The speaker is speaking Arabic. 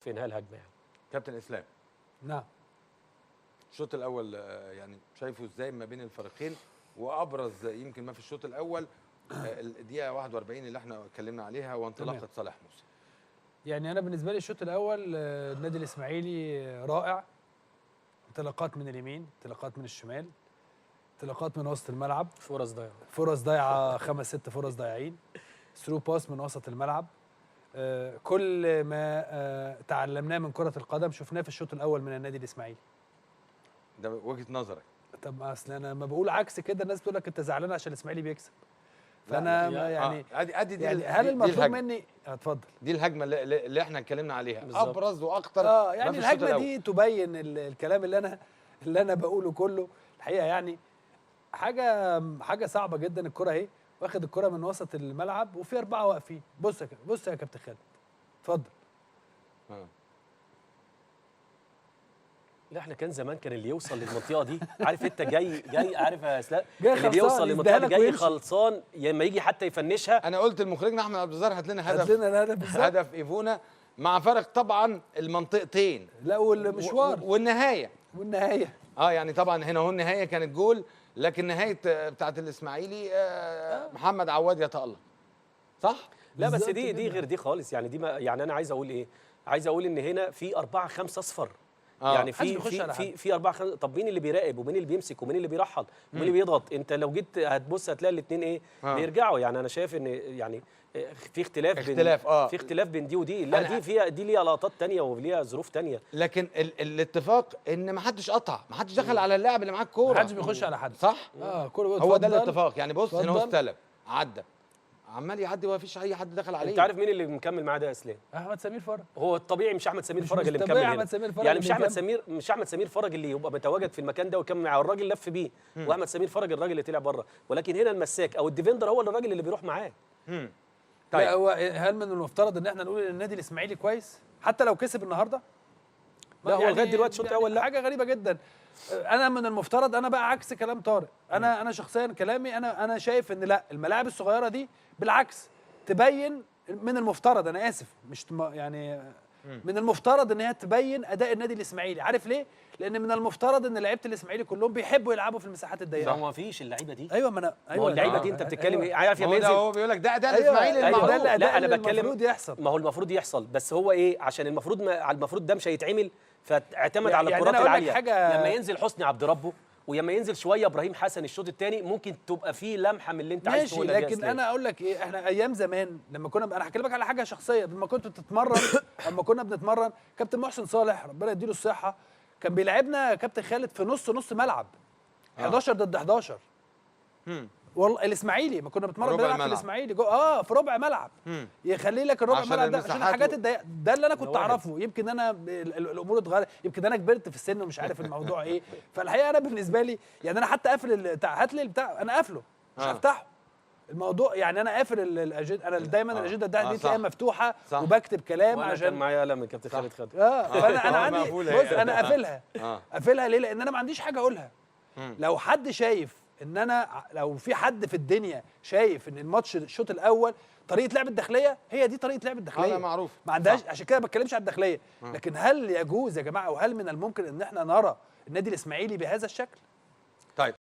في انهاء الهجمه يعني. كابتن اسلام، نعم، الشوط الاول يعني شايفه ازاي ما بين الفريقين؟ وابرز يمكن ما في الشوط الاول الدقيقه 41 اللي احنا اتكلمنا عليها وانطلاقه صالح موسى. يعني انا بالنسبه لي الشوط الاول النادي الاسماعيلي رائع. انطلاقات من اليمين، انطلاقات من الشمال، انطلاقات من وسط الملعب، فرص ضايعه 5-6 فرص ضايعين، ثرو باس من وسط الملعب. كل ما تعلمناه من كره القدم شفناه في الشوط الاول من النادي الاسماعيلي. ده وجهه نظرك؟ طب اصل انا لما بقول عكس كده الناس بتقول لك انت زعلان عشان الاسماعيلي بيكسب. فانا يعني دي يعني هل المطلوب مني اتفضل؟ دي الهجمه اللي احنا اتكلمنا عليها بالزبط. ابرز واكتر يعني الهجمه دي تبين الكلام اللي انا بقوله كله. الحقيقه يعني حاجه صعبه جدا. الكره اهي، واخد الكره من وسط الملعب وفي 4 واقفين. بص يا كابتن خالد، اتفضل. لا احنا كان زمان اللي يوصل للمنطقه دي، عارف انت جاي عارف يا اسلام، اللي بيوصل للمنطقه دي جاي خلصان، لما يجي حتى يفنشها. انا قلت لمخرجنا احمد عبد الظاهر هات لنا هدف ايفونا مع فرق طبعا المنطقتين، لا والمشوار والنهايه يعني طبعا هنا هو النهايه كانت جول، لكن نهايه بتاعت الاسماعيلي محمد عواد يتألق صح؟ لا بس دي غير دي خالص. يعني دي يعني انا عايز اقول ايه؟ عايز اقول ان هنا في 4-5 اصفر. يعني في 4-5. طب مين اللي بيراقب ومين اللي بيمسك ومين اللي بيرحل ومين اللي بيضغط؟ انت لو جيت هتبص هتلاقي الاثنين ايه؟ بيرجعوا. يعني انا شايف ان يعني في اختلاف بين دي ودي. لا دي ليها لقطات ثانيه وليها ظروف ثانيه. لكن الاتفاق ان ما حدش قطع، ما حدش دخل على اللاعب اللي معاه الكوره، ما حدش بيخش على حد، صح؟ هو ده الاتفاق. يعني بص هنا هو استلم، عدى، عمال يعدي وما فيش اي حد دخل عليه. انت عارف مين اللي مكمل معاه ده يا اسلام؟ احمد سمير فرج. هو الطبيعي مش احمد سمير فرج اللي مكمل هنا. يعني مش احمد سمير فرج اللي يبقى متواجد في المكان ده ويكمل معاه. الراجل لف بيه، واحمد سمير فرج الراجل اللي طلع بره. ولكن هنا المساك او الديفندر هو الراجل اللي بيروح معاه. طيب هو هل من المفترض ان احنا نقول ان النادي الاسماعيلي كويس حتى لو كسب النهارده؟ لا هو لغايه دلوقتي الشوط الاول لا. حاجه غريبه جدا. انا من المفترض، انا بقى عكس كلام طارق. انا شخصيا كلامي انا شايف ان لا، الملاعب الصغيره دي بالعكس تبين. من المفترض، انا اسف مش يعني من المفترض ان هي تبين اداء النادي الاسماعيلي. عارف ليه؟ لان من المفترض ان لعيبه الاسماعيلي كلهم بيحبوا يلعبوا في المساحات الضيقه. ما فيش اللعيبه دي. ايوه، ما انا هو اللعيبه دي انت بتتكلم ايه؟ عارف يا مازن هو بيقول لك ده الاسماعيلي المعروف. لا انا بتكلم المفروض يحصل. ما هو المفروض يحصل، بس هو ايه؟ عشان المفروض ده مش هيتعمل، فاعتمد على الكرات العاليه. لما ينزل حسني عبد ربه ولما ينزل شويه ابراهيم حسن الشوط الثاني ممكن تبقى فيه لمحه من اللي انت عايز تقوله. لكن انا اقول لك ايه، احنا ايام زمان لما كنا، انا هكلمك على حاجه شخصيه. لما كنت بتتمرن اما كنا بنتمرن كابتن محسن صالح ربنا يديله الصحه كان بيلعبنا كابتن خالد في نص ملعب 11 ضد 11. والله الاسماعيلي ما كنا بنلعب في الاسماعيلي في ربع ملعب. يخلي لك الربع ملعب ده عشان الحاجات الضيقه. ده اللي انا كنت اعرفه. يمكن انا الامور اتغيرت، يمكن انا كبرت في السن ومش عارف الموضوع ايه. فالحقيقه انا بالنسبه لي يعني انا حتى قافل هات لي البتاع، انا قافله مش هفتحه الموضوع. يعني انا قافل الاجنده. انا دايما الاجنده دي تلاقيها مفتوحه وبكتب كلام عشان كان معايا قلم كابتن خالد خالد. فانا عندي بص انا قافلها ليه؟ لان انا ما عنديش حاجه اقولها. لو حد شايف ان لو في حد في الدنيا شايف ان الماتش الشوط الاول طريقه لعب الداخليه هي دي طريقه لعب الداخليه معروف، ما عندهاش. عشان كده ما بتكلمش على الداخليه. لكن هل يجوز يا جماعه وهل من الممكن ان احنا نرى النادي الاسماعيلي بهذا الشكل؟ طيب